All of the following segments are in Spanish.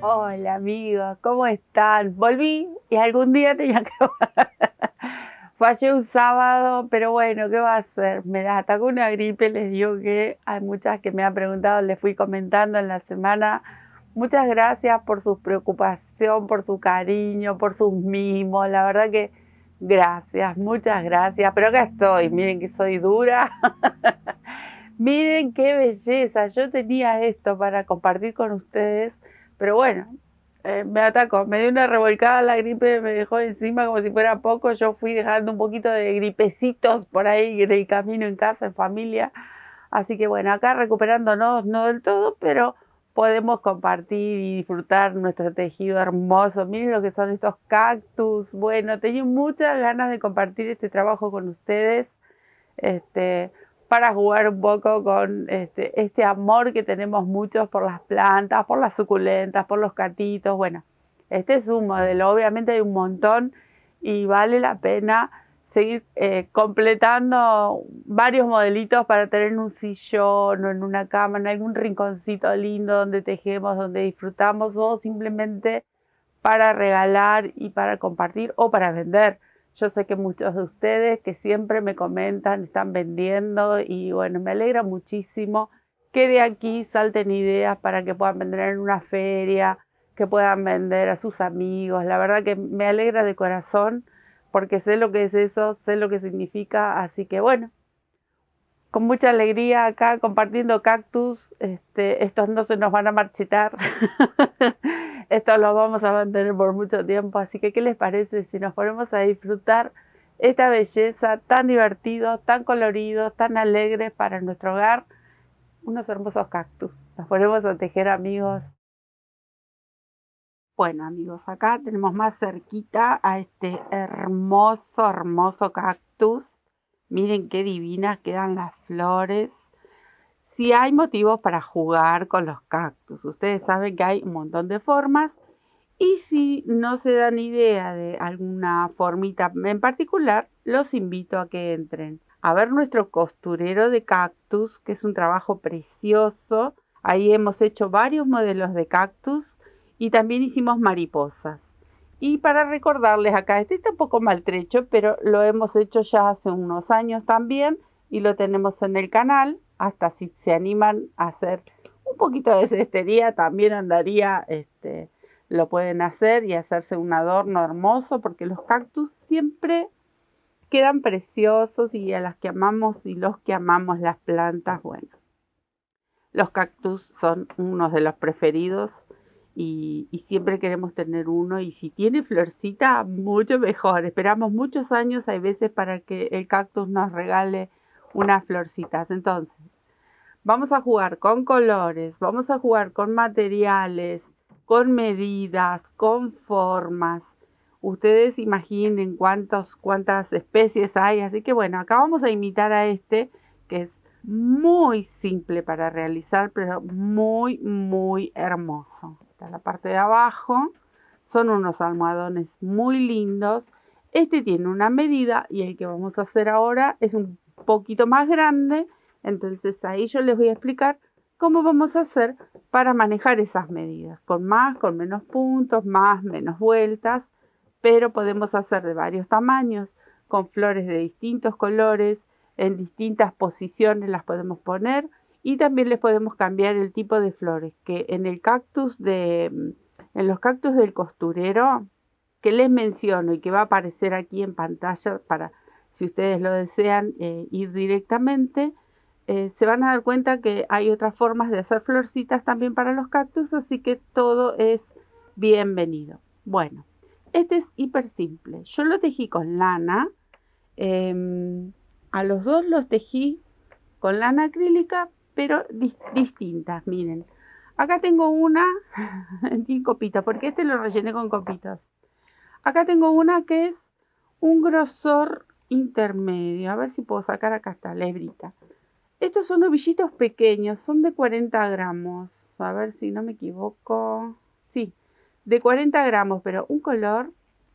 Hola amigos, ¿cómo están? Volví y algún día tenía que volver. Fallé un sábado, pero bueno, ¿qué va a hacer? Me atacó una gripe, les digo que hay muchas que me han preguntado, les fui comentando en la semana. Muchas gracias por su preocupación, por su cariño, por sus mimos. La verdad que gracias, muchas gracias. Pero acá estoy, miren que soy dura. Miren qué belleza, yo tenía esto para compartir con ustedes, pero bueno, me atacó, me dio una revolcada la gripe, me dejó encima como si fuera poco. Yo fui dejando un poquito de gripecitos por ahí en el camino, en casa, en familia. Así que bueno, acá recuperándonos, no del todo, pero podemos compartir y disfrutar nuestro tejido hermoso. Miren lo que son estos cactus. Bueno, tenía muchas ganas de compartir este trabajo con ustedes. Este, para jugar un poco con este amor que tenemos muchos por las plantas, por las suculentas, por los catitos. Bueno, este es un modelo, obviamente hay un montón y vale la pena seguir completando varios modelitos para tener en un sillón o en una cama, en algún rinconcito lindo donde tejemos, donde disfrutamos, o simplemente para regalar y para compartir o para vender. Yo sé que muchos de ustedes que siempre me comentan, están vendiendo y bueno, me alegra muchísimo que de aquí salten ideas para que puedan vender en una feria, que puedan vender a sus amigos. La verdad que me alegra de corazón porque sé lo que es eso, sé lo que significa, así que bueno, con mucha alegría acá compartiendo cactus. Estos no se nos van a marchitar. Estos los vamos a mantener por mucho tiempo. Así que, ¿qué les parece si nos ponemos a disfrutar esta belleza tan divertidos, tan coloridos, tan alegres para nuestro hogar? Unos hermosos cactus. Nos ponemos a tejer, amigos. Bueno, amigos, acá tenemos más cerquita a este hermoso, hermoso cactus. Miren qué divinas quedan las flores. Si hay motivos para jugar con los cactus, ustedes saben que hay un montón de formas, y si no se dan idea de alguna formita en particular, los invito a que entren a ver nuestro costurero de cactus, que es un trabajo precioso. Ahí hemos hecho varios modelos de cactus y también hicimos mariposas. Y para recordarles acá, este está un poco maltrecho, pero lo hemos hecho ya hace unos años también y lo tenemos en el canal. Hasta si se animan a hacer un poquito de cestería, también andaría, lo pueden hacer y hacerse un adorno hermoso, porque los cactus siempre quedan preciosos, y a las que amamos y los que amamos las plantas, bueno, los cactus son unos de los preferidos y siempre queremos tener uno, y si tiene florcita, mucho mejor. Esperamos muchos años, hay veces, para que el cactus nos regale unas florcitas. Entonces, vamos a jugar con colores, vamos a jugar con materiales, con medidas, con formas. Ustedes imaginen cuántas especies hay. Así que bueno, acá vamos a imitar a este, que es muy simple para realizar, pero muy, muy hermoso. Esta es la parte de abajo. Son unos almohadones muy lindos. Este tiene una medida y el que vamos a hacer ahora es un poquito más grande. Entonces ahí yo les voy a explicar cómo vamos a hacer para manejar esas medidas. Con más, con menos puntos, más, menos vueltas. Pero podemos hacer de varios tamaños, con flores de distintos colores, en distintas posiciones las podemos poner, y también les podemos cambiar el tipo de flores, que en los cactus del costurero, que les menciono y que va a aparecer aquí en pantalla para, si ustedes lo desean, ir directamente, se van a dar cuenta que hay otras formas de hacer florcitas también para los cactus, así que todo es bienvenido. Bueno, este es hiper simple. Yo lo tejí con lana. A los dos los tejí con lana acrílica, pero distintas. Miren, acá tengo una en copita, porque este lo rellené con copitas. Acá tengo una que es un grosor intermedio. A ver si puedo sacar, acá está la hebrita. Estos son ovillitos pequeños, son de 40 gramos. A ver si no me equivoco. Sí, de 40 gramos, pero un color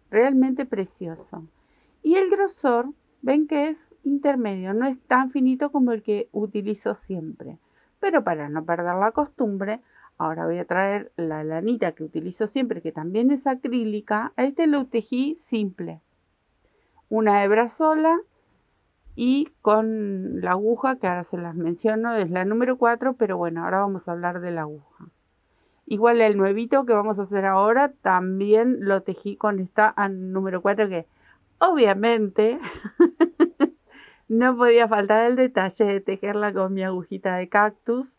realmente precioso. Y el grosor, ven que es intermedio, no es tan finito como el que utilizo siempre. Pero para no perder la costumbre, Ahora voy a traer la lanita que utilizo siempre, que también es acrílica. A este lo tejí simple. Una hebra sola y con la aguja, que ahora se las menciono, es la número 4, pero bueno, ahora vamos a hablar de la aguja. Igual el nuevito que vamos a hacer ahora, también lo tejí con esta número 4, que obviamente no podía faltar el detalle de tejerla con mi agujita de cactus.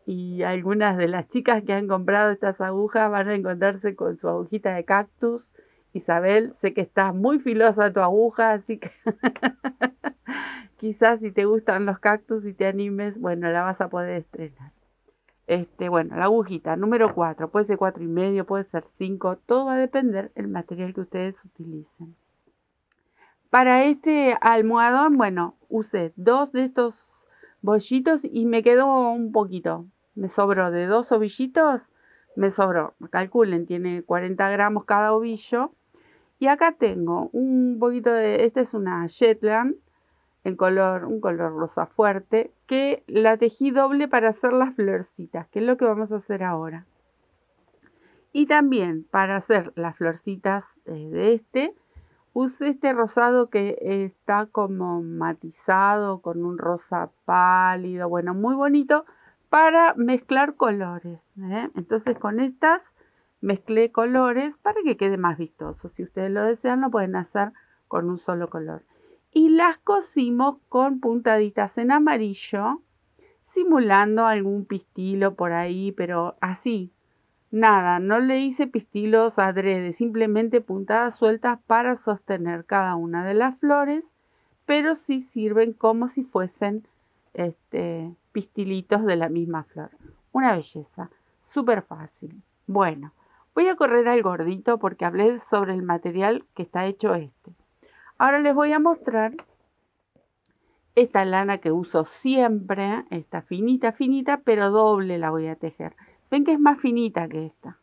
Y algunas de las chicas que han comprado estas agujas van a encontrarse con su agujita de cactus. Isabel, sé que estás muy filosa tu aguja, así que quizás si te gustan los cactus y te animes, bueno, la vas a poder estrenar. Bueno, la agujita número 4, puede ser 4,5, puede ser 5, todo va a depender del material que ustedes utilicen. Para este almohadón, bueno, usé 2 de estos bollitos y me quedó un poquito. Me sobró de 2 ovillitos, me sobró. Calculen, tiene 40 gramos cada ovillo. Y acá tengo un poquito de, esta es una Shetland en un color rosa fuerte, que la tejí doble para hacer las florcitas, que es lo que vamos a hacer ahora. Y también para hacer las florcitas de usé este rosado que está como matizado con un rosa pálido, bueno, muy bonito para mezclar colores. Entonces con estas mezclé colores para que quede más vistoso. Si ustedes lo desean, lo pueden hacer con un solo color. Y las cosimos con puntaditas en amarillo, simulando algún pistilo por ahí, pero así. Nada, no le hice pistilos adrede, simplemente puntadas sueltas para sostener cada una de las flores, pero sí sirven como si fuesen pistilitos de la misma flor. Una belleza, súper fácil. Bueno, voy a correr al gordito porque hablé sobre el material que está hecho Ahora les voy a mostrar esta lana que uso siempre, esta finita, finita, pero doble la voy a tejer. Ven que es más finita que esta.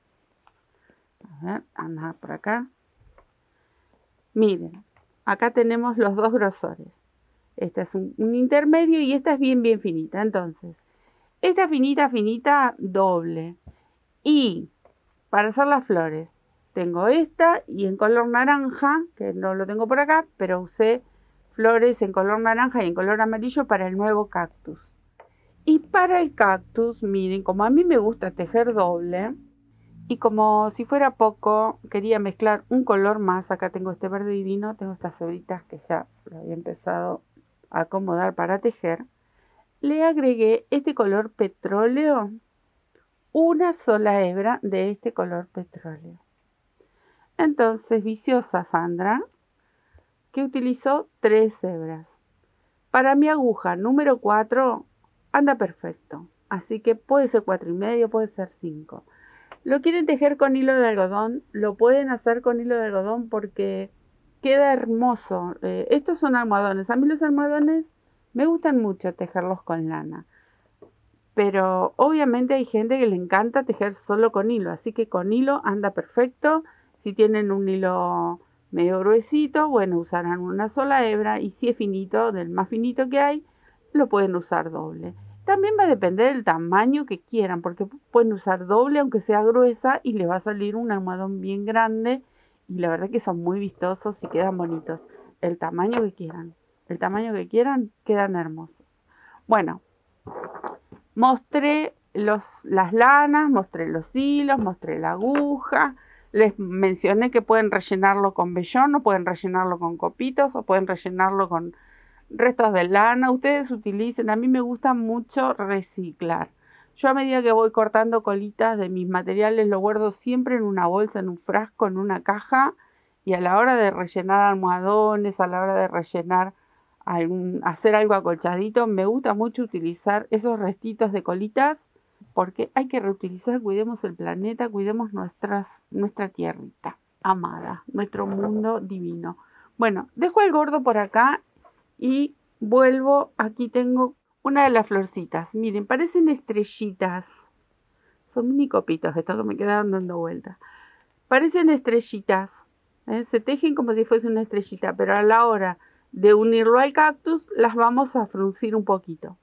A ver, anda por acá. Miren, acá tenemos los dos grosores. Esta es un intermedio y esta es bien, bien finita. Entonces, esta finita, finita, doble. Y para hacer las flores, tengo esta y en color naranja, que no lo tengo por acá, pero usé flores en color naranja y en color amarillo para el nuevo cactus. Y para el cactus, miren, como a mí me gusta tejer doble, y como si fuera poco, quería mezclar un color más. Acá tengo este verde divino, tengo estas hebritas que ya lo había empezado a acomodar para tejer. Le agregué este color petróleo, una sola hebra de este color petróleo. Entonces, viciosa Sandra, que utilizó 3 hebras. Para mi aguja número 4 anda perfecto, así que puede ser 4,5, puede ser 5. Lo quieren tejer con hilo de algodón, lo pueden hacer con hilo de algodón porque queda hermoso. Estos son almohadones. A mí los almohadones me gustan mucho tejerlos con lana. Pero obviamente hay gente que le encanta tejer solo con hilo, así que con hilo anda perfecto. Si tienen un hilo medio gruesito, bueno, usarán una sola hebra, y si es finito, del más finito que hay, lo pueden usar doble. También va a depender del tamaño que quieran, porque pueden usar doble aunque sea gruesa y les va a salir un almohadón bien grande, y la verdad que son muy vistosos y quedan bonitos. El tamaño que quieran, quedan hermosos. Bueno, mostré las lanas, mostré los hilos, mostré la aguja. Les mencioné que pueden rellenarlo con vellón, o pueden rellenarlo con copitos, o pueden rellenarlo con restos de lana. Ustedes utilicen, a mí me gusta mucho reciclar. Yo a medida que voy cortando colitas de mis materiales, lo guardo siempre en una bolsa, en un frasco, en una caja. Y a la hora de rellenar almohadones, a la hora de rellenar hacer algo acolchadito, me gusta mucho utilizar esos restitos de colitas, porque hay que reutilizar. Cuidemos el planeta, cuidemos nuestra tierrita amada, nuestro mundo divino. Bueno, dejo el gordo por acá y vuelvo. Aquí tengo una de las florcitas. Miren, parecen estrellitas. Son mini copitos, estos que me quedaron dando vueltas. Parecen estrellitas. Se tejen como si fuese una estrellita, pero a la hora de unirlo al cactus, las vamos a fruncir un poquito.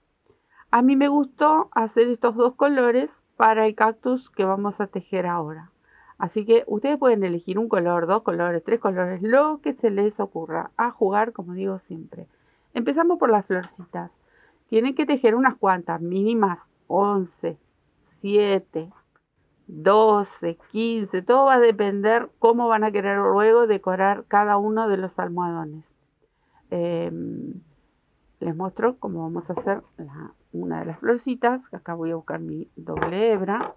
A mí me gustó hacer estos dos colores para el cactus que vamos a tejer ahora. Así que ustedes pueden elegir un color, 2 colores, 3 colores, lo que se les ocurra, a jugar, como digo siempre. Empezamos por las florcitas. Tienen que tejer unas cuantas, mínimas 11, 7, 12, 15, todo va a depender cómo van a querer luego decorar cada uno de los almohadones. Les muestro cómo vamos a hacer una de las florcitas. Acá voy a buscar mi doble hebra.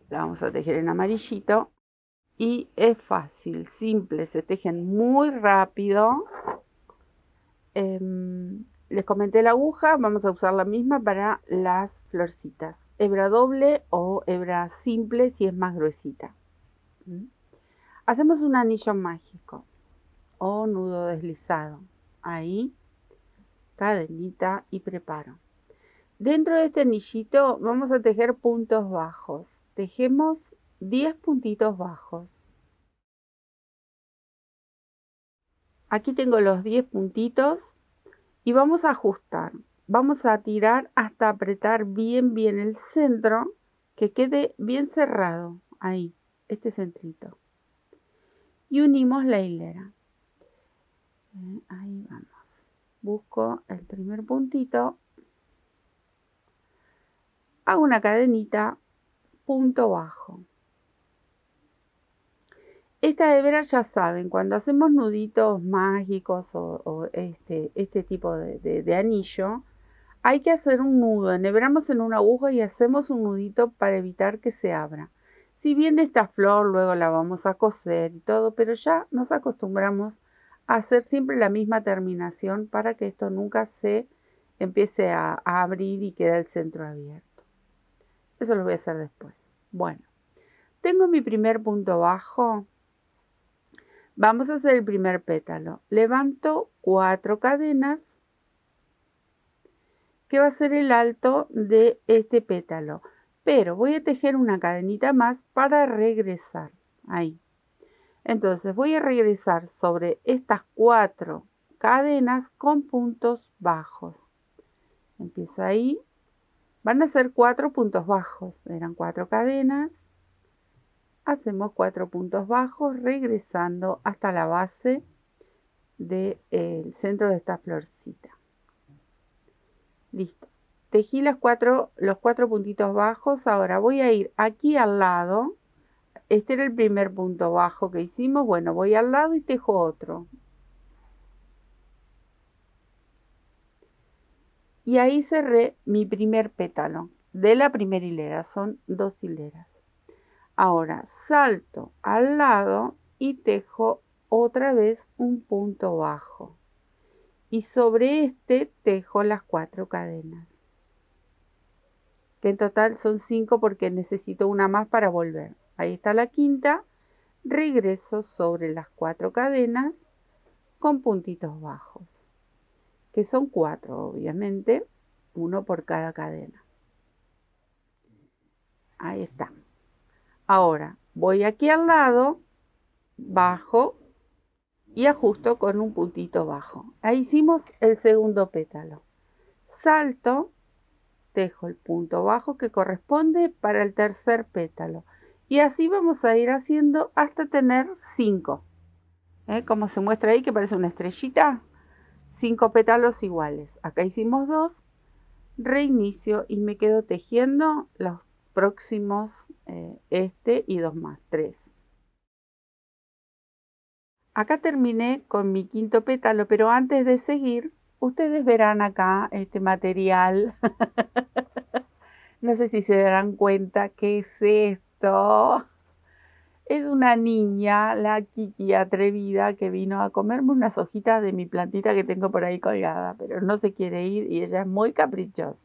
La vamos a tejer en amarillito. Y es fácil, simple, se tejen muy rápido. Les comenté la aguja, vamos a usar la misma para las florcitas. Hebra doble o hebra simple si es más gruesita. Hacemos un anillo mágico o nudo deslizado. Ahí, cadenita y preparo. Dentro de este anillito vamos a tejer puntos bajos. Tejemos 10 puntitos bajos. Aquí tengo los 10 puntitos y vamos a ajustar. Vamos a tirar hasta apretar bien el centro, que quede bien cerrado. Ahí, este centrito. Y unimos la hilera. Ahí vamos. Busco el primer puntito. Hago una cadenita, punto bajo. Esta hebra, ya saben, cuando hacemos nuditos mágicos o este tipo de anillo, hay que hacer un nudo. Enhebramos en una aguja y hacemos un nudito para evitar que se abra. Si bien esta flor luego la vamos a coser y todo, pero ya nos acostumbramos a hacer siempre la misma terminación para que esto nunca se empiece a abrir y quede el centro abierto. Eso lo voy a hacer después. Bueno, tengo mi primer punto bajo. Vamos a hacer el primer pétalo. Levanto 4 cadenas, que va a ser el alto de este pétalo. Pero voy a tejer una cadenita más para regresar. Ahí. Entonces voy a regresar sobre estas 4 cadenas con puntos bajos. Empiezo ahí. Van a ser 4 puntos bajos. Eran 4 cadenas. Hacemos 4 puntos bajos regresando hasta la base del centro de esta florcita. Listo. Tejí los 4 puntitos bajos. Ahora voy a ir aquí al lado. Este era el primer punto bajo que hicimos. Bueno, voy al lado y tejo otro. Y ahí cerré mi primer pétalo de la primera hilera. Son 2 hileras. Ahora salto al lado y tejo otra vez un punto bajo. Y sobre este tejo las 4 cadenas. Que en total son 5 porque necesito una más para volver. Ahí está la quinta. Regreso sobre las 4 cadenas con puntitos bajos. Que son 4 obviamente. Uno por cada cadena. Ahí está. Ahora voy aquí al lado, bajo y ajusto con un puntito bajo. Ahí hicimos el segundo pétalo. Salto, tejo el punto bajo que corresponde para el tercer pétalo. Y así vamos a ir haciendo hasta tener 5. Como se muestra ahí, que parece una estrellita. 5 pétalos iguales. Acá hicimos 2. Reinicio y me quedo tejiendo los próximos, este y 2 más, 3. Acá terminé con mi quinto pétalo, pero antes de seguir, ustedes verán acá este material. No sé si se darán cuenta qué es esto. Es una niña, la Kiki atrevida, que vino a comerme unas hojitas de mi plantita que tengo por ahí colgada, pero no se quiere ir y ella es muy caprichosa.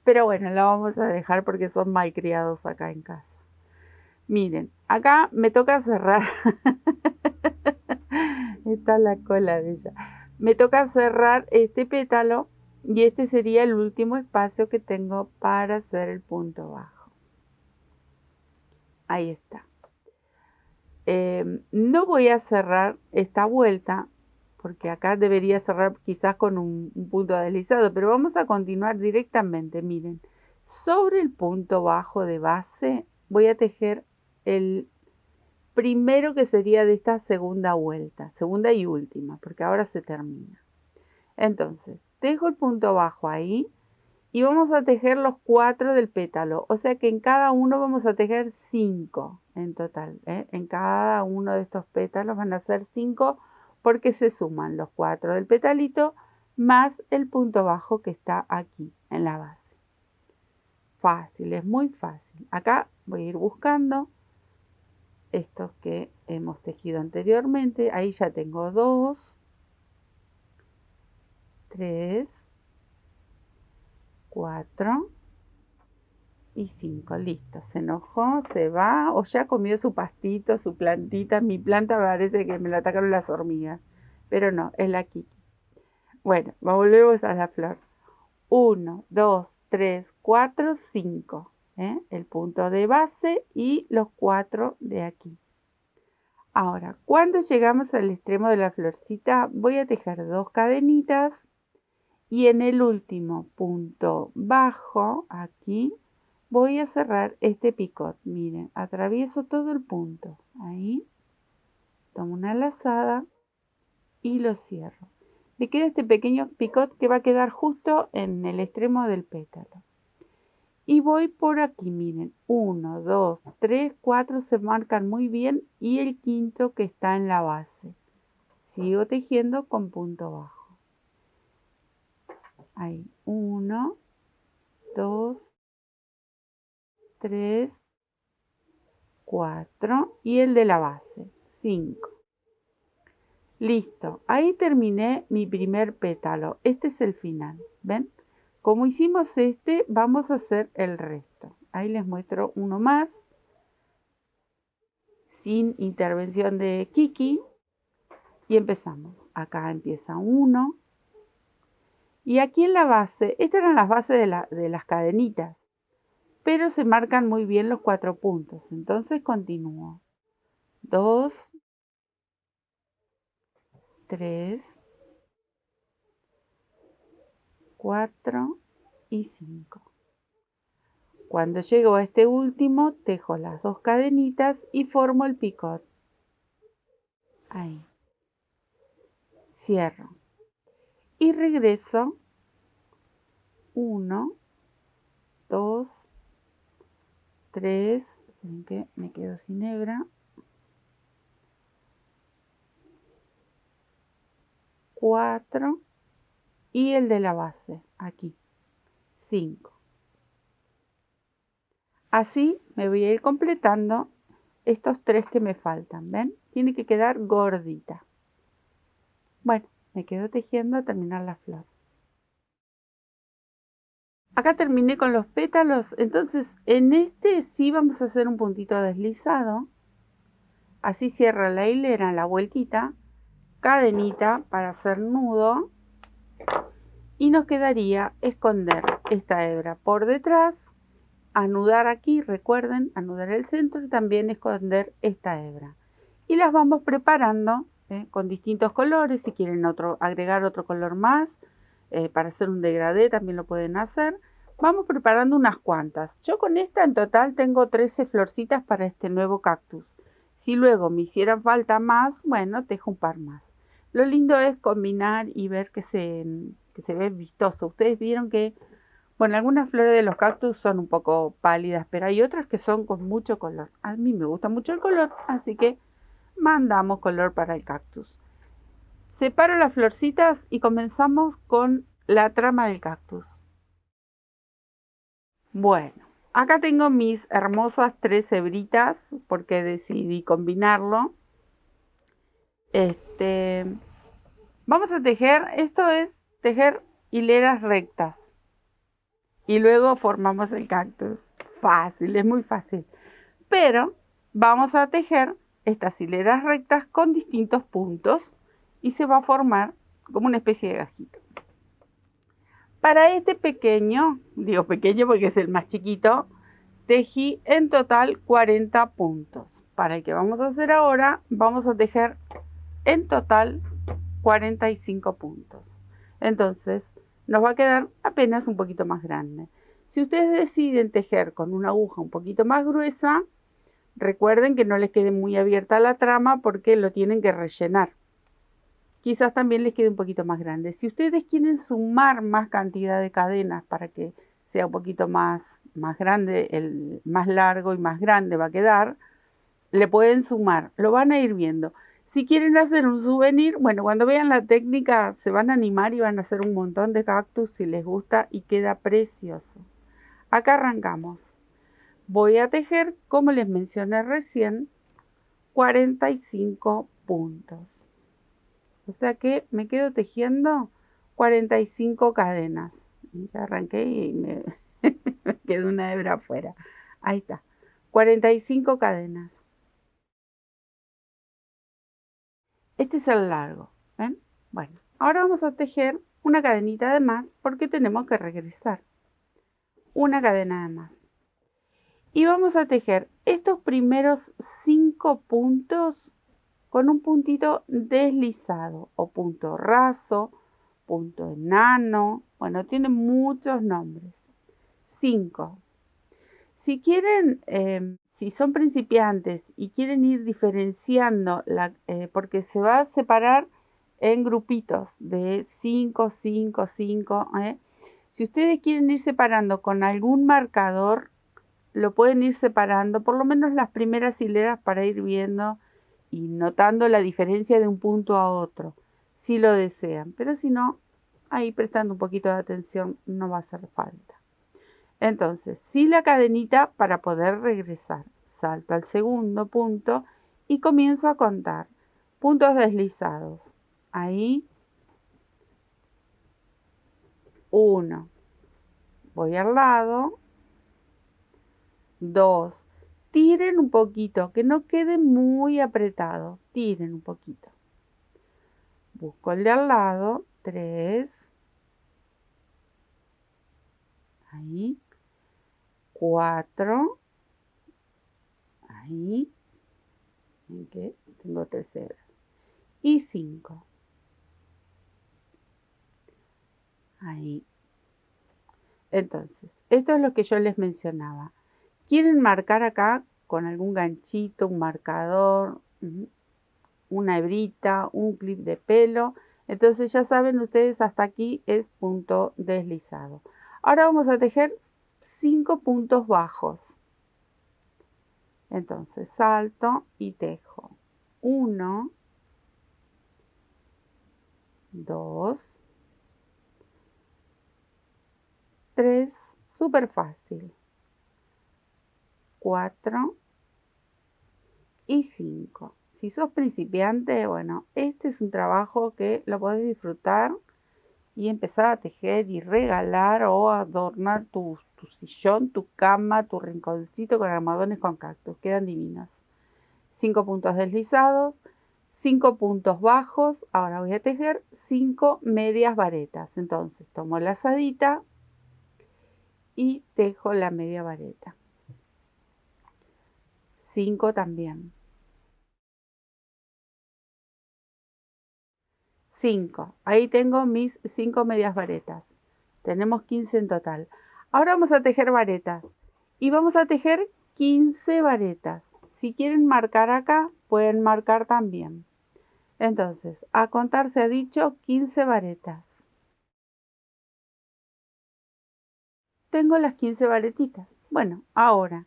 Pero bueno, la vamos a dejar porque son malcriados acá en casa. Miren, acá me toca cerrar. Está la cola de ella. Me toca cerrar este pétalo y este sería el último espacio que tengo para hacer el punto bajo. Ahí está. No voy a cerrar esta vuelta porque acá debería cerrar quizás con un punto deslizado, pero vamos a continuar directamente. Miren, Sobre el punto bajo de base voy a tejer el primero que sería de esta segunda vuelta, segunda y última, porque ahora se termina. Entonces, tejo el punto bajo ahí y vamos a tejer los 4 del pétalo, o sea que en cada uno vamos a tejer 5 en total, ¿eh? En cada uno de estos pétalos van a ser 5 porque se suman los 4 del petalito más el punto bajo que está aquí en la base. Fácil, es muy fácil. Acá voy a ir buscando estos que hemos tejido anteriormente. Ahí ya tengo 2, 3, 4 y 5. Listo, se enojó, se va o ya comió su pastito, su plantita. Mi planta parece que me la atacaron las hormigas, pero no, es la Kiki. Bueno, volvemos a la flor. 1, 2, 3, 4, 5. El punto de base y los 4 de aquí. Ahora, cuando llegamos al extremo de la florcita, voy a tejer 2 cadenitas y en el último punto bajo, aquí, voy a cerrar este picot. Miren, atravieso todo el punto. Ahí, tomo una lazada y lo cierro. Me queda este pequeño picot que va a quedar justo en el extremo del pétalo. Y voy por aquí, miren, 1, 2, 3, 4 se marcan muy bien y el quinto que está en la base. Sigo tejiendo con punto bajo. Ahí, 1, 2, 3, 4 y el de la base, 5. Listo, ahí terminé mi primer pétalo. Este es el final, ¿ven? Como hicimos este, vamos a hacer el resto. Ahí les muestro uno más, sin intervención de Kiki. Y empezamos. Acá empieza 1. Y aquí en la base, estas eran las bases de las cadenitas. Pero se marcan muy bien los 4 puntos. Entonces continúo. 2, 3, 4 y 5. Cuando llego a este último, tejo las 2 cadenitas y formo el picot. Ahí. Cierro. Y regreso. 1, 2, 3. Miren que me quedo sin hebra. 4 y el de la base, aquí, 5. Así me voy a ir completando estos 3 que me faltan, ¿ven? Tiene que quedar gordita. Bueno, me quedo tejiendo a terminar la flor. Acá terminé con los pétalos, entonces en este sí vamos a hacer un puntito deslizado. Así cierra la hilera en la vueltita, cadenita para hacer nudo. Y nos quedaría esconder esta hebra por detrás, anudar aquí, recuerden, anudar el centro y también esconder esta hebra. Y las vamos preparando con distintos colores. Si quieren agregar otro color más para hacer un degradé también lo pueden hacer. Vamos preparando unas cuantas. Yo con esta en total tengo 13 florcitas para este nuevo cactus. Si luego me hicieran falta más, bueno, tejo un par más. Lo lindo es combinar y ver que se ve vistoso. Ustedes vieron que, bueno, algunas flores de los cactus son un poco pálidas, pero hay otras que son con mucho color. A mí me gusta mucho el color, así que mandamos color para el cactus. Separo las florcitas y comenzamos con la trama del cactus. Bueno, acá tengo mis hermosas 3 hebritas porque decidí combinarlo. Vamos a tejer, esto es tejer hileras rectas. Y luego formamos el cactus. Fácil, es muy fácil. Pero vamos a tejer estas hileras rectas con distintos puntos y se va a formar como una especie de gajito. Para este pequeño, digo pequeño porque es el más chiquito, tejí en total 40 puntos. Para el que vamos a hacer ahora, vamos a tejer en total 45 puntos. Entonces, nos va a quedar apenas un poquito más grande. Si ustedes deciden tejer con una aguja un poquito más gruesa, recuerden que no les quede muy abierta la trama porque lo tienen que rellenar. Quizás también les quede un poquito más grande. Si ustedes quieren sumar más cantidad de cadenas para que sea un poquito más grande, el más largo y más grande va a quedar, le pueden sumar, lo van a ir viendo. Si quieren hacer un souvenir, bueno, cuando vean la técnica se van a animar y van a hacer un montón de cactus si les gusta y queda precioso. Acá arrancamos. Voy a tejer, como les mencioné recién, 45 puntos. O sea que me quedo tejiendo 45 cadenas. Y ya arranqué y me quedó una hebra afuera. Ahí está. 45 cadenas. Este es el largo. ¿Ven? Bueno, ahora vamos a tejer una cadenita de más porque tenemos que regresar. Una cadena de más. Y vamos a tejer estos primeros 5 puntos con un puntito deslizado o punto raso, punto enano, bueno, tiene muchos nombres. 5. Si quieren, si son principiantes y quieren ir diferenciando, porque se va a separar en grupitos de 5, 5, 5. Si ustedes quieren ir separando con algún marcador, lo pueden ir separando, por lo menos las primeras hileras para ir viendo y notando la diferencia de un punto a otro, si lo desean. Pero si no, ahí prestando un poquito de atención no va a hacer falta. Entonces, sí la cadenita para poder regresar. Salto al segundo punto y comienzo a contar. Puntos deslizados. Ahí, 1. Voy al lado. 2. Tiren un poquito, que no quede muy apretado. Tiren un poquito. Busco el de al lado. 3. Ahí. 4. Ahí. ¿En qué? Tengo 3 hebras. Y 5. Ahí. Entonces, esto es lo que yo les mencionaba. ¿Quieren marcar acá con algún ganchito, un marcador, una hebrita, un clip de pelo? Entonces ya saben ustedes, hasta aquí es punto deslizado. Ahora vamos a tejer 5 puntos bajos. Entonces salto y tejo 1, 2, 3, súper fácil, 4 y 5. Si sos principiante, bueno, este es un trabajo que lo podés disfrutar y empezar a tejer y regalar o adornar tu sillón, tu cama, tu rinconcito con almohadones con cactus. Quedan divinos. 5 puntos deslizados, 5 puntos bajos. Ahora voy a tejer 5 medias varetas. Entonces tomo la lazadita y tejo la media vareta. 5 también. 5. Ahí tengo mis 5 medias varetas. Tenemos 15 en total. Ahora vamos a tejer varetas. Y vamos a tejer 15 varetas. Si quieren marcar acá, pueden marcar también. Entonces, a contar se ha dicho 15 varetas. Tengo las 15 varetitas. Bueno, ahora,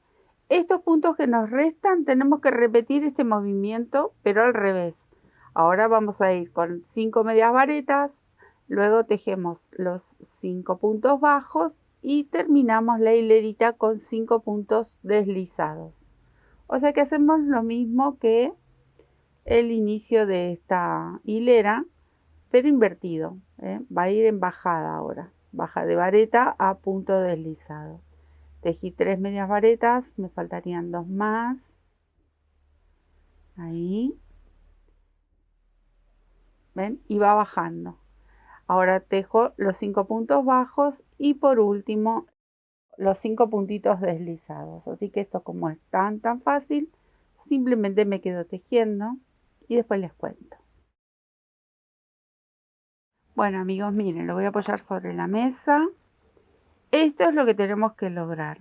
estos puntos que nos restan, tenemos que repetir este movimiento, pero al revés. Ahora vamos a ir con 5 medias varetas, luego tejemos los 5 puntos bajos y terminamos la hilerita con 5 puntos deslizados. O sea que hacemos lo mismo que el inicio de esta hilera, pero invertido. Va a ir en bajada ahora. Baja de vareta a punto deslizado. Tejí 3 medias varetas, me faltarían 2 más. Ahí. ¿Ven? Y va bajando. Ahora tejo los 5 puntos bajos y por último los 5 puntitos deslizados. Así que esto, como es tan fácil, simplemente me quedo tejiendo y después les cuento. Bueno amigos, miren, lo voy a apoyar sobre la mesa Esto es lo que tenemos que lograr.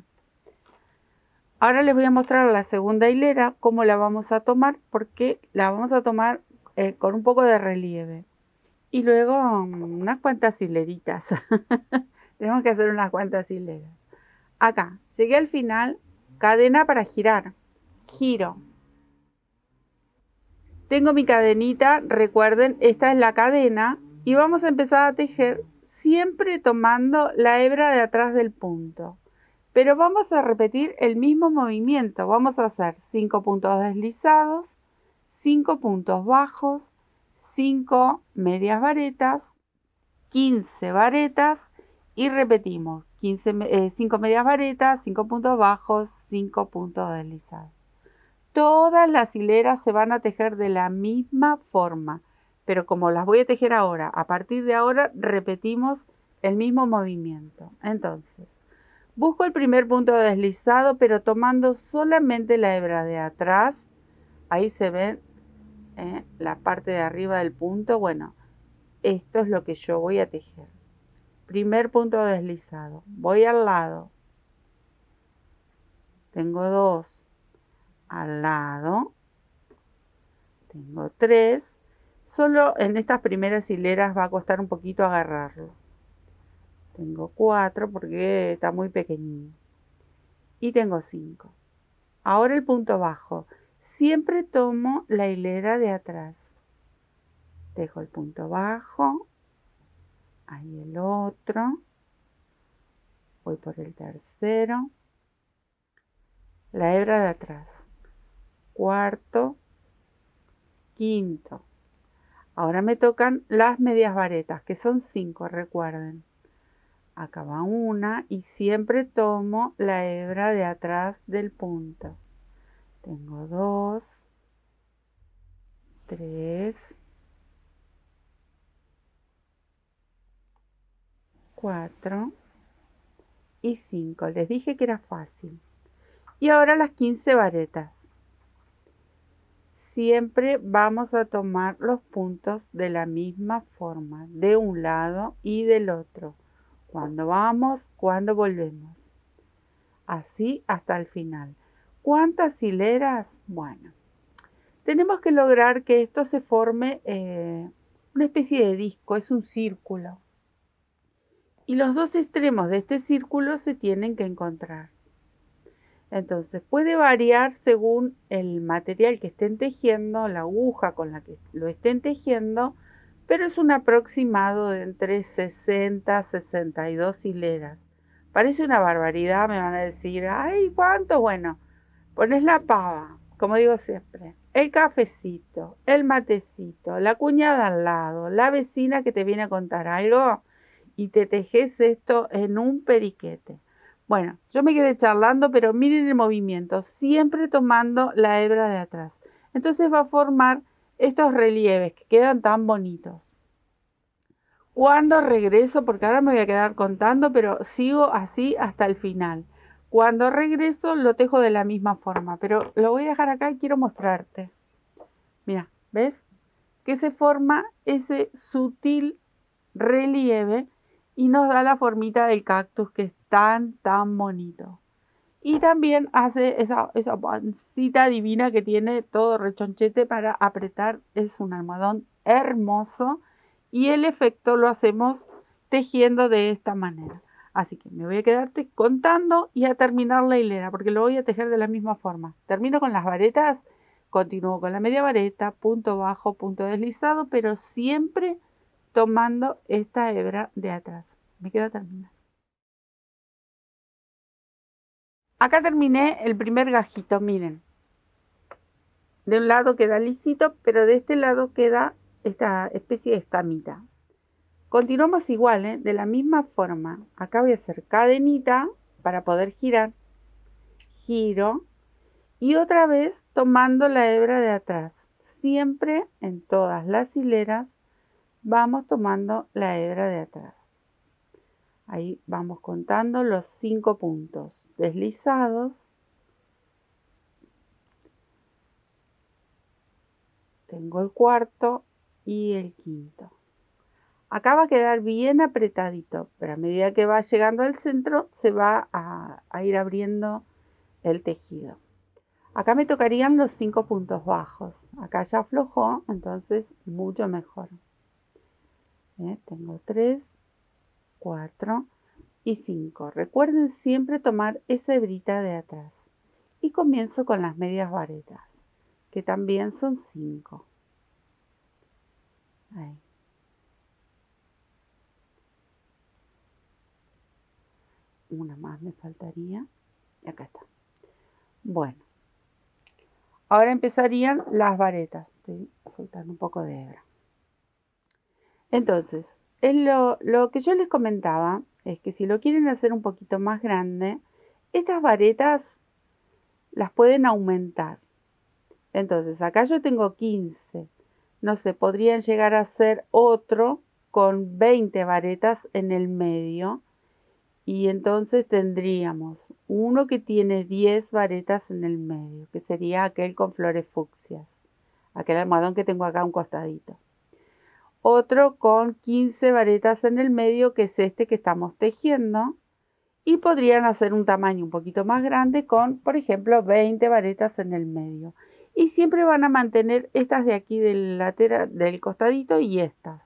Ahora les voy a mostrar la segunda hilera, cómo la vamos a tomar, porque la vamos a tomar con un poco de relieve. Y luego unas cuantas hileritas. Tenemos que hacer unas cuantas hileras. Acá, llegué al final, cadena para girar. Giro. Tengo mi cadenita, recuerden, esta es la cadena. Y vamos a empezar a tejer siempre tomando la hebra de atrás del punto. Pero vamos a repetir el mismo movimiento. Vamos a hacer 5 puntos deslizados, 5 puntos bajos, 5 medias varetas, 15 varetas y repetimos 5 medias varetas, 5 puntos bajos, 5 puntos deslizados. Todas las hileras se van a tejer de la misma forma, pero como las voy a tejer ahora, a partir de ahora repetimos el mismo movimiento. Entonces, busco el primer punto deslizado, pero tomando solamente la hebra de atrás. Ahí se ve la parte de arriba del punto. Bueno, esto es lo que yo voy a tejer. Primer punto deslizado. Voy al lado. Tengo 2. Al lado. Tengo 3. Solo en estas primeras hileras va a costar un poquito agarrarlo. Tengo 4 porque está muy pequeñito. Y tengo 5. Ahora el punto bajo. Siempre tomo la hilera de atrás. Dejo el punto bajo. Ahí el otro. Voy por el tercero. La hebra de atrás. Cuarto. Quinto. Ahora me tocan las medias varetas, que son 5, recuerden. Acá va una y siempre tomo la hebra de atrás del punto. Tengo 2, 3, 4 y 5. Les dije que era fácil. Y ahora las 15 varetas. Siempre vamos a tomar los puntos de la misma forma, de un lado y del otro. Cuando vamos, cuando volvemos. Así hasta el final. ¿Cuántas hileras? Bueno, tenemos que lograr que esto se forme una especie de disco, es un círculo. Y los dos extremos de este círculo se tienen que encontrar. Entonces puede variar según el material que estén tejiendo, la aguja con la que lo estén tejiendo, pero es un aproximado de entre 60 a 62 hileras. Parece una barbaridad, me van a decir, ay, ¿cuánto? Bueno, pones la pava, como digo siempre, el cafecito, el matecito, la cuñada al lado, la vecina que te viene a contar algo y te tejes esto en un periquete. Bueno, yo me quedé charlando, pero miren el movimiento, siempre tomando la hebra de atrás. Entonces va a formar estos relieves que quedan tan bonitos. Cuando regreso, porque ahora me voy a quedar contando, pero sigo así hasta el final. Cuando regreso lo tejo de la misma forma, pero lo voy a dejar acá y quiero mostrarte. Mira, ¿ves? Que se forma ese sutil relieve y nos da la formita del cactus que es tan bonito. Y también hace esa pancita divina que tiene todo rechonchete para apretar. Es un almohadón hermoso y el efecto lo hacemos tejiendo de esta manera. Así que me voy a quedarte contando y a terminar la hilera porque lo voy a tejer de la misma forma. Termino con las varetas, continúo con la media vareta, punto bajo, punto deslizado, pero siempre tomando esta hebra de atrás. Me queda terminar. Acá terminé el primer gajito, miren. De un lado queda lisito, pero de este lado queda esta especie de escamita. Continuamos igual, de la misma forma. Acá voy a hacer cadenita para poder girar. Giro. Y otra vez tomando la hebra de atrás. Siempre en todas las hileras vamos tomando la hebra de atrás. Ahí vamos contando los 5 puntos deslizados. Tengo el cuarto y el quinto. Acá va a quedar bien apretadito, pero a medida que va llegando al centro se va a ir abriendo el tejido. Acá me tocarían los 5 puntos bajos. Acá ya aflojó, entonces mucho mejor. Tengo 3, 4 y 5. Recuerden siempre tomar esa hebrita de atrás. Y comienzo con las medias varetas, que también son 5. Ahí. Una más me faltaría. Y acá está. Bueno. Ahora empezarían las varetas. Estoy soltando un poco de hebra. Entonces, lo que yo les comentaba es que si lo quieren hacer un poquito más grande, estas varetas las pueden aumentar. Entonces, acá yo tengo 15. No sé, podrían llegar a ser otro con 20 varetas en el medio. Y entonces tendríamos uno que tiene 10 varetas en el medio, que sería aquel con flores fucsias. Aquel almohadón que tengo acá a un costadito. Otro con 15 varetas en el medio, que es este que estamos tejiendo. Y podrían hacer un tamaño un poquito más grande con, por ejemplo, 20 varetas en el medio. Y siempre van a mantener estas de aquí del lateral, del costadito, y estas.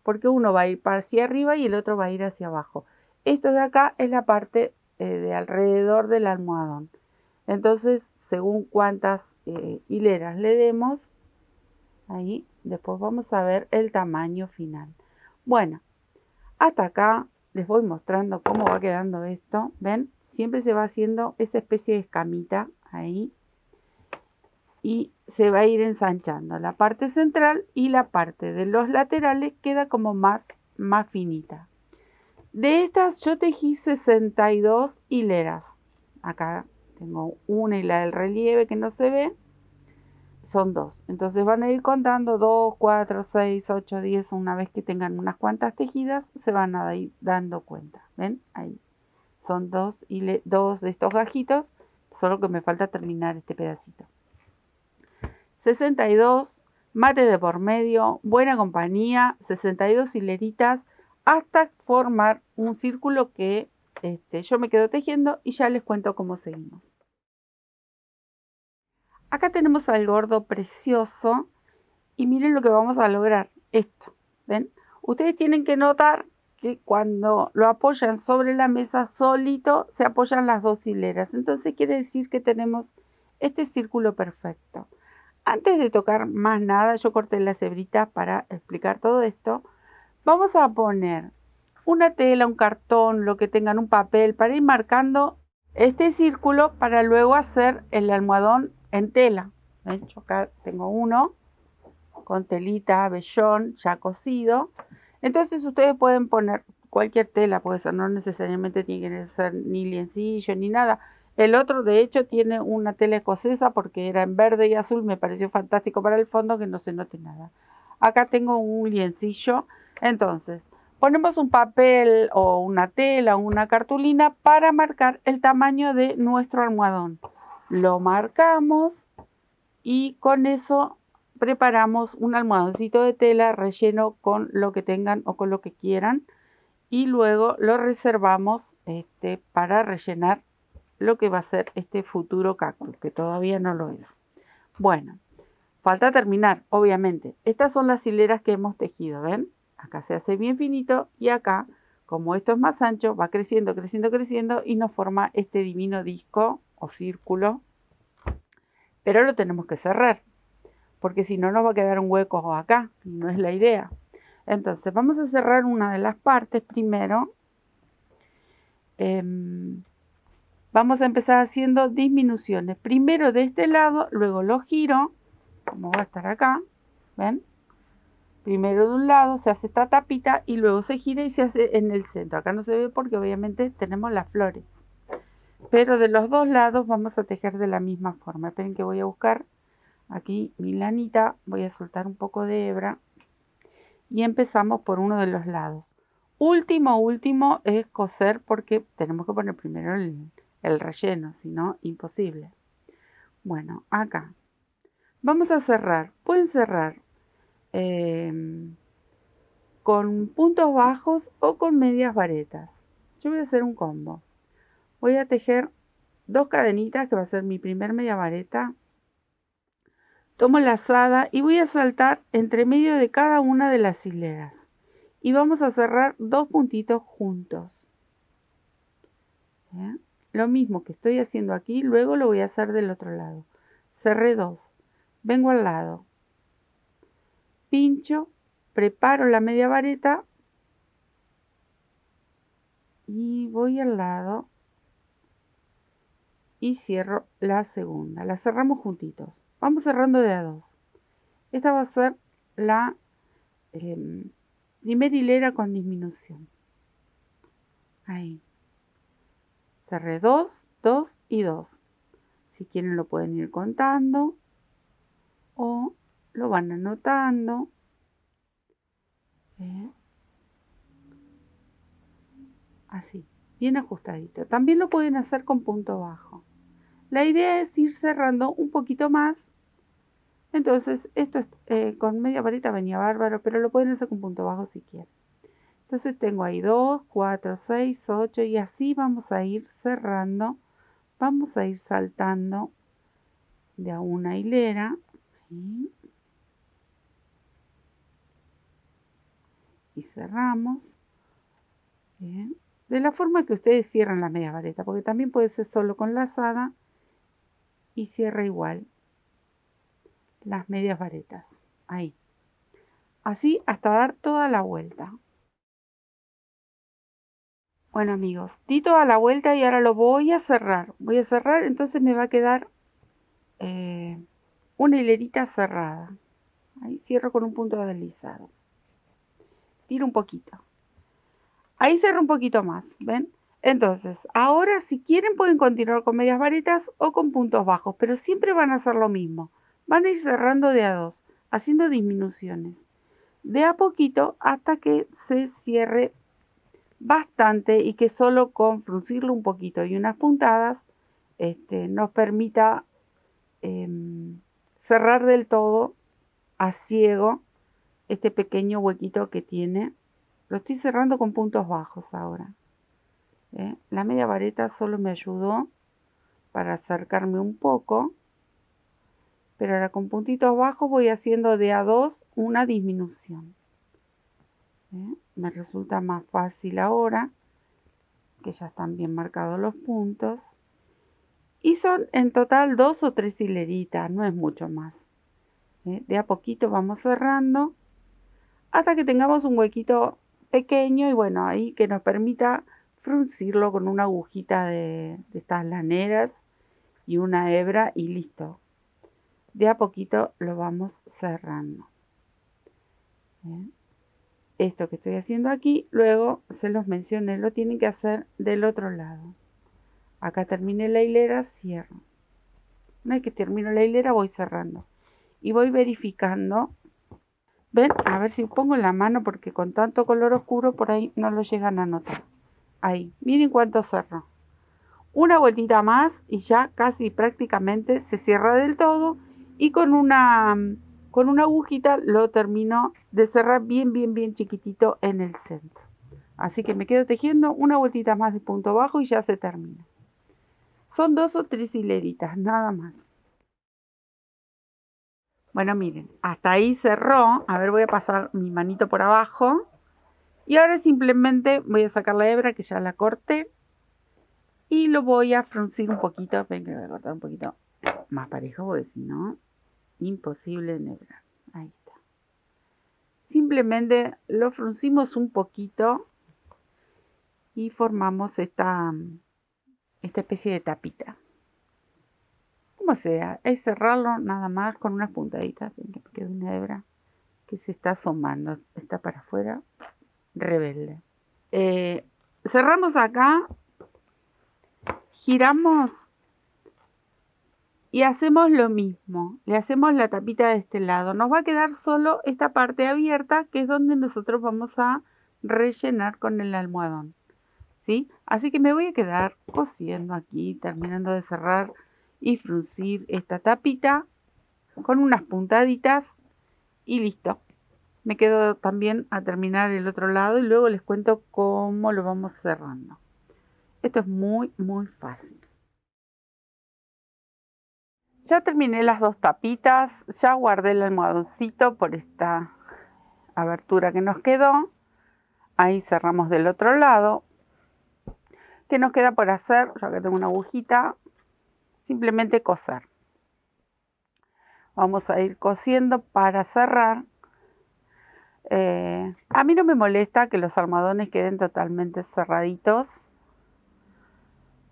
Porque uno va a ir hacia arriba y el otro va a ir hacia abajo. Esto de acá es la parte de alrededor del almohadón. Entonces, según cuántas hileras le demos, ahí después vamos a ver el tamaño final. Bueno, hasta acá les voy mostrando cómo va quedando esto. ¿Ven? Siempre se va haciendo esa especie de escamita ahí. Y se va a ir ensanchando. La parte central y la parte de los laterales queda como más finita. De estas yo tejí 62 hileras. Acá tengo una y la del relieve que no se ve. Son 2. Entonces van a ir contando 2, 4, 6, 8, 10. Una vez que tengan unas cuantas tejidas, se van a ir dando cuenta. ¿Ven? Ahí. Son 2 de estos gajitos. Solo que me falta terminar este pedacito. 62, mate de por medio, buena compañía, 62 hileritas, hasta formar un círculo que yo me quedo tejiendo y ya les cuento cómo seguimos. Acá tenemos al gordo precioso y miren lo que vamos a lograr. Esto, ¿ven? Ustedes tienen que notar que cuando lo apoyan sobre la mesa solito, se apoyan las 2 hileras. Entonces quiere decir que tenemos este círculo perfecto. Antes de tocar más nada, yo corté las hebritas para explicar todo esto. Vamos a poner una tela, un cartón, lo que tengan, un papel, para ir marcando este círculo para luego hacer el almohadón en tela. ¿Ven? Yo acá tengo uno con telita, vellón, ya cosido. Entonces ustedes pueden poner cualquier tela, puede ser, no necesariamente tiene que ser ni liencillo ni nada. El otro, de hecho, tiene una tela escocesa porque era en verde y azul. Me pareció fantástico para el fondo, que no se note nada. Acá tengo un liencillo. Entonces, ponemos un papel o una tela o una cartulina para marcar el tamaño de nuestro almohadón. Lo marcamos y con eso preparamos un almohadoncito de tela relleno con lo que tengan o con lo que quieran. Y luego lo reservamos para rellenar lo que va a ser este futuro cactus, que todavía no lo es. Bueno, falta terminar, obviamente. Estas son las hileras que hemos tejido, ¿ven? Acá se hace bien finito y acá, como esto es más ancho, va creciendo, creciendo, creciendo y nos forma este divino disco o círculo. Pero lo tenemos que cerrar, porque si no nos va a quedar un hueco acá, y no es la idea. Entonces vamos a cerrar una de las partes primero. Vamos a empezar haciendo disminuciones. Primero de este lado, luego lo giro, como va a estar acá, ¿ven? Primero de un lado se hace esta tapita y luego se gira y se hace en el centro. Acá no se ve porque obviamente tenemos las flores. Pero de los dos lados vamos a tejer de la misma forma. Esperen que voy a buscar aquí mi lanita, voy a soltar un poco de hebra y empezamos por uno de los lados. Último es coser porque tenemos que poner primero el relleno, si no, imposible. Bueno, acá vamos a cerrar. Pueden cerrar con puntos bajos o con medias varetas. Yo voy a hacer un combo. Voy a tejer 2 cadenitas, que va a ser mi primer media vareta. Tomo la lazada y voy a saltar entre medio de cada una de las hileras. Y vamos a cerrar 2 puntitos juntos. ¿Bien? Lo mismo que estoy haciendo aquí, luego lo voy a hacer del otro lado. Cerré 2. Vengo al lado. Pincho, preparo la media vareta y voy al lado y cierro la segunda. La cerramos juntitos. Vamos cerrando de a 2. Esta va a ser la primera hilera con disminución. Ahí. Cerré 2, 2 y 2. Si quieren lo pueden ir contando o lo van anotando. Así, bien ajustadito. También lo pueden hacer con punto bajo. La idea es ir cerrando un poquito más. Entonces, esto es, con media varita venía bárbaro, pero lo pueden hacer con punto bajo si quieren. Entonces tengo ahí 2, 4, 6, 8 y así vamos a ir cerrando. Vamos a ir saltando de a una hilera. Ahí. Y cerramos. Bien. De la forma que ustedes cierran la media vareta, porque también puede ser solo con lazada y cierra igual las medias varetas. Ahí. Así hasta dar toda la vuelta. Bueno amigos, di toda la vuelta y ahora lo voy a cerrar. Voy a cerrar, entonces me va a quedar una hilerita cerrada. Ahí cierro con un punto deslizado. Tiro un poquito. Ahí cierro un poquito más, ¿ven? Entonces, ahora si quieren pueden continuar con medias varetas o con puntos bajos, pero siempre van a hacer lo mismo. Van a ir cerrando de a 2, haciendo disminuciones. De a poquito hasta que se cierre bastante y que solo con fruncirlo un poquito y unas puntadas nos permita cerrar del todo a ciego este pequeño huequito que tiene. Lo estoy cerrando con puntos bajos ahora. La media vareta solo me ayudó para acercarme un poco, pero ahora con puntitos bajos voy haciendo de a 2 una disminución. Me resulta más fácil ahora que ya están bien marcados los puntos. Y son en total 2 o 3 hileritas, no es mucho más. De a poquito vamos cerrando hasta que tengamos un huequito pequeño y bueno, ahí que nos permita fruncirlo con una agujita de estas laneras y una hebra y listo. De a poquito lo vamos cerrando. Esto que estoy haciendo aquí, luego se los mencioné, lo tienen que hacer del otro lado. Acá terminé la hilera, cierro. Una vez que termino la hilera voy cerrando y voy verificando. ¿Ven? A ver si pongo la mano porque con tanto color oscuro por ahí no lo llegan a notar. Ahí, miren cuánto cerro. Una vueltita más y ya casi prácticamente se cierra del todo y con una agujita lo termino de cerrar bien chiquitito en el centro. Así que me quedo tejiendo una vueltita más de punto bajo y ya se termina. Son 2 o 3 hileritas, nada más. Bueno, miren, hasta ahí cerró. A ver, voy a pasar mi manito por abajo. Y ahora simplemente voy a sacar la hebra que ya la corté. Y lo voy a fruncir un poquito. Ven que lo voy a cortar un poquito más parejo porque si no, imposible enhebrar. Ahí está. Simplemente lo fruncimos un poquito y formamos esta especie de tapita. Como sea, es cerrarlo nada más con unas puntaditas. Ven que me queda una hebra que se está asomando, está para afuera, rebelde. Cerramos acá, giramos y hacemos lo mismo. Le hacemos la tapita de este lado. Nos va a quedar solo esta parte abierta, que es donde nosotros vamos a rellenar con el almohadón. ¿Sí? Así que me voy a quedar cosiendo aquí, terminando de cerrar y fruncir esta tapita con unas puntaditas y listo. Me quedo también a terminar el otro lado y luego les cuento cómo lo vamos cerrando. Esto es muy, muy fácil. Ya terminé las dos tapitas, ya guardé el almohadoncito por esta abertura que nos quedó. Ahí cerramos del otro lado. ¿Qué nos queda por hacer? Ya que tengo una agujita, simplemente coser. Vamos a ir cosiendo para cerrar. A mí no me molesta que los almohadones queden totalmente cerraditos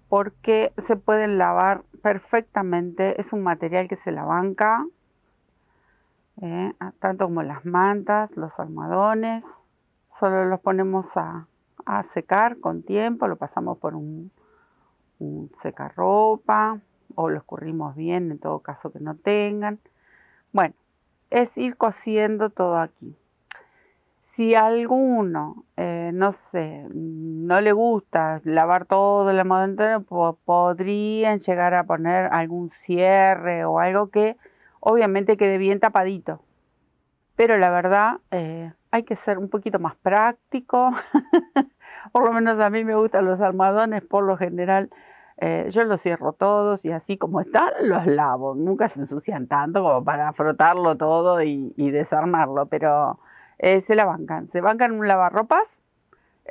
porque se pueden lavar perfectamente. Es un material que se la banca, tanto como las mantas, los almohadones. Solo los ponemos a secar con tiempo, lo pasamos por un secarropa o lo escurrimos bien, en todo caso que no tengan. Bueno, es ir cosiendo todo aquí. Si a alguno, no sé, no le gusta lavar todo el almohadón entero, podrían llegar a poner algún cierre o algo que obviamente quede bien tapadito. Pero la verdad, hay que ser un poquito más práctico. Por lo menos a mí me gustan los almohadones, por lo general yo los cierro todos y así como están los lavo. Nunca se ensucian tanto como para frotarlo todo y desarmarlo, pero se bancan un lavarropas.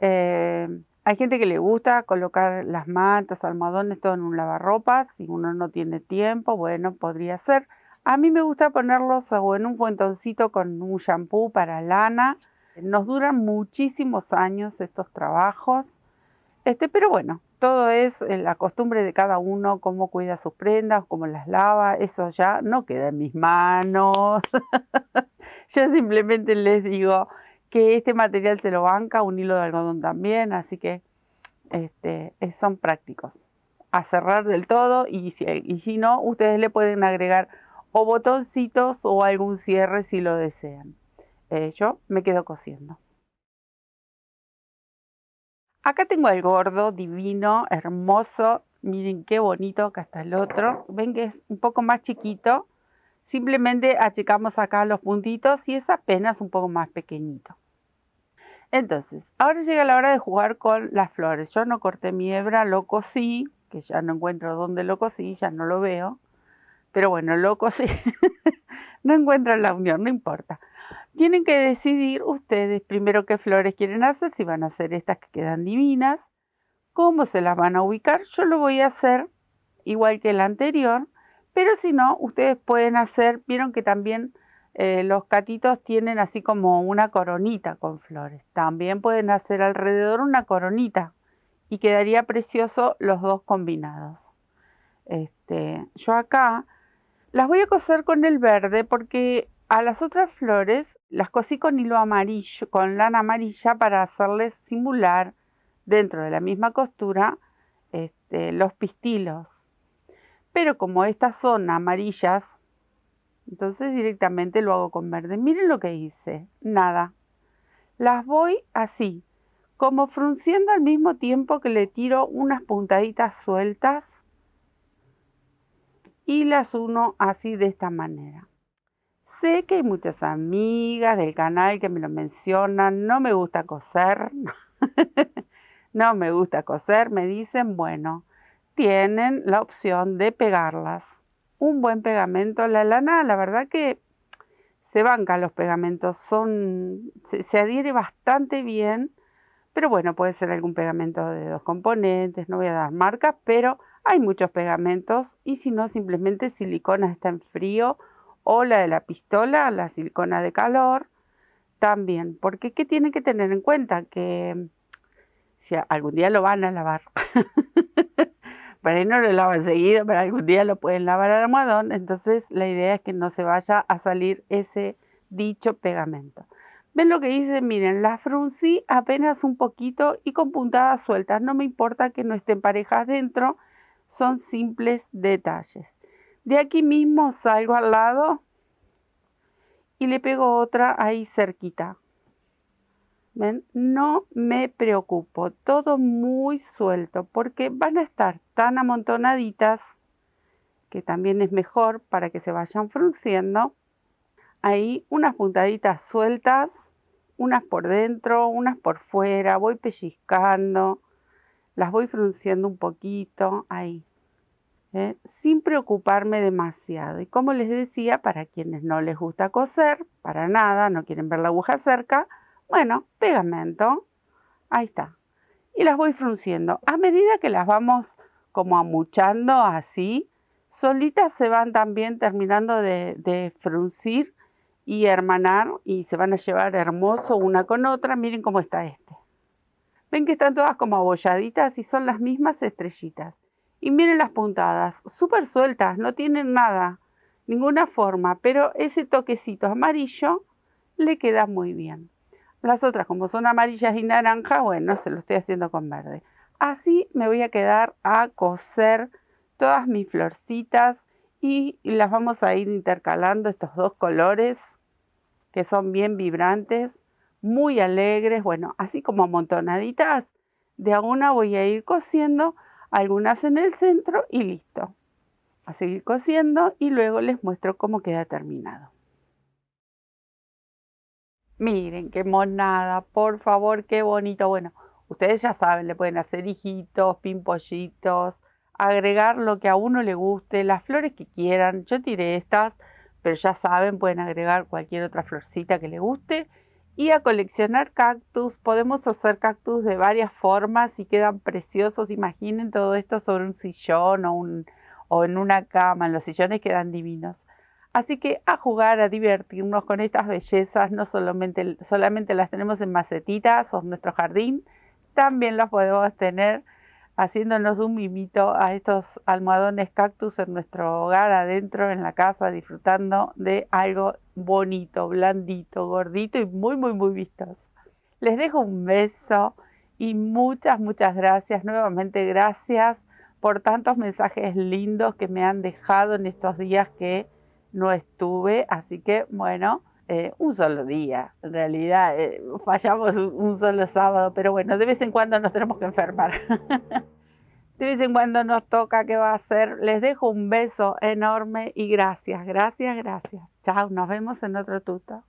Hay gente que le gusta colocar las mantas, almohadones, todo en un lavarropas. Si uno no tiene tiempo, bueno, podría ser. A mí me gusta ponerlos o en un fuentoncito con un shampoo para lana. Nos duran muchísimos años estos trabajos. Pero bueno, todo es la costumbre de cada uno, cómo cuida sus prendas, cómo las lava. Eso ya no queda en mis manos. Yo simplemente les digo que este material se lo banca, un hilo de algodón también, así que son prácticos. A cerrar del todo y si no, ustedes le pueden agregar o botoncitos o algún cierre si lo desean. Yo me quedo cosiendo. Acá tengo el gordo, divino, hermoso. Miren qué bonito, acá está el otro. Ven que es un poco más chiquito. Simplemente achicamos acá los puntitos y es apenas un poco más pequeñito. Entonces, ahora llega la hora de jugar con las flores. Yo no corté mi hebra, lo cosí, que ya no encuentro dónde lo cosí, ya no lo veo. Pero bueno, lo cosí. No encuentro la unión, no importa. Tienen que decidir ustedes primero qué flores quieren hacer, si van a hacer estas que quedan divinas, cómo se las van a ubicar. Yo lo voy a hacer igual que el anterior, pero si no, ustedes pueden hacer, vieron que también los catitos tienen así como una coronita con flores. También pueden hacer alrededor una coronita y quedaría precioso los dos combinados. Yo acá las voy a coser con el verde porque a las otras flores las cosí con hilo amarillo, con lana amarilla para hacerles simular dentro de la misma costura los pistilos. Pero como estas son amarillas, entonces directamente lo hago con verde. Miren lo que hice, nada. Las voy así, como frunciendo al mismo tiempo que le tiro unas puntaditas sueltas y las uno así de esta manera. Sé que hay muchas amigas del canal que me lo mencionan, no me gusta coser, no me gusta coser, me dicen, bueno, tienen la opción de pegarlas. Un buen pegamento, la lana, la verdad que se banca los pegamentos, se adhiere bastante bien, pero bueno, puede ser algún pegamento de 2 componentes, no voy a dar marcas, pero hay muchos pegamentos y si no, simplemente silicona está en frío o la de la pistola, la silicona de calor, también, porque ¿qué tienen que tener en cuenta? Que si algún día lo van a lavar, por ahí no lo lavan seguido, pero algún día lo pueden lavar al almohadón, entonces la idea es que no se vaya a salir ese dicho pegamento. ¿Ven lo que hice? Miren, la fruncí apenas un poquito y con puntadas sueltas, no me importa que no estén parejas dentro, son simples detalles. De aquí mismo salgo al lado y le pego otra ahí cerquita. ¿Ven? No me preocupo, todo muy suelto porque van a estar tan amontonaditas que también es mejor para que se vayan frunciendo. ahí unas puntaditas sueltas, unas por dentro, unas por fuera, voy pellizcando, las voy frunciendo un poquito, ahí, sin preocuparme demasiado. Y como les decía, para quienes no les gusta coser, para nada, no quieren ver la aguja cerca, bueno, pegamento, ahí está. Y las voy frunciendo. A medida que las vamos como amuchando así, solitas se van también terminando de fruncir y hermanar y se van a llevar hermoso una con otra. Miren cómo está este. Ven que están todas como abolladitas y son las mismas estrellitas. Y miren las puntadas, súper sueltas, no tienen nada, ninguna forma, pero ese toquecito amarillo le queda muy bien. Las otras, como son amarillas y naranjas, bueno, se lo estoy haciendo con verde. Así me voy a quedar a coser todas mis florcitas y las vamos a ir intercalando estos dos colores que son bien vibrantes, muy alegres, bueno, así como amontonaditas. De a una voy a ir cosiendo, algunas en el centro y listo. A seguir cosiendo y luego les muestro cómo queda terminado. Miren qué monada, por favor, qué bonito. Bueno, ustedes ya saben, le pueden hacer hijitos, pimpollitos, agregar lo que a uno le guste, las flores que quieran. Yo tiré estas, pero ya saben, pueden agregar cualquier otra florcita que les guste. Y a coleccionar cactus, podemos hacer cactus de varias formas y quedan preciosos. Imaginen todo esto sobre un sillón o en una cama, en los sillones quedan divinos. Así que a jugar, a divertirnos con estas bellezas, no solamente las tenemos en macetitas o en nuestro jardín, también las podemos tener haciéndonos un mimito a estos almohadones cactus en nuestro hogar, adentro, en la casa, disfrutando de algo bonito, blandito, gordito y muy, muy, muy vistoso. Les dejo un beso y muchas, muchas gracias. Nuevamente gracias por tantos mensajes lindos que me han dejado en estos días que no estuve. Así que, bueno, un solo día. En realidad, fallamos un solo sábado, pero bueno, de vez en cuando nos tenemos que enfermar. De vez en cuando nos toca, ¿qué va a hacer? Les dejo un beso enorme y gracias, gracias, gracias. Chao, nos vemos en otro tuto.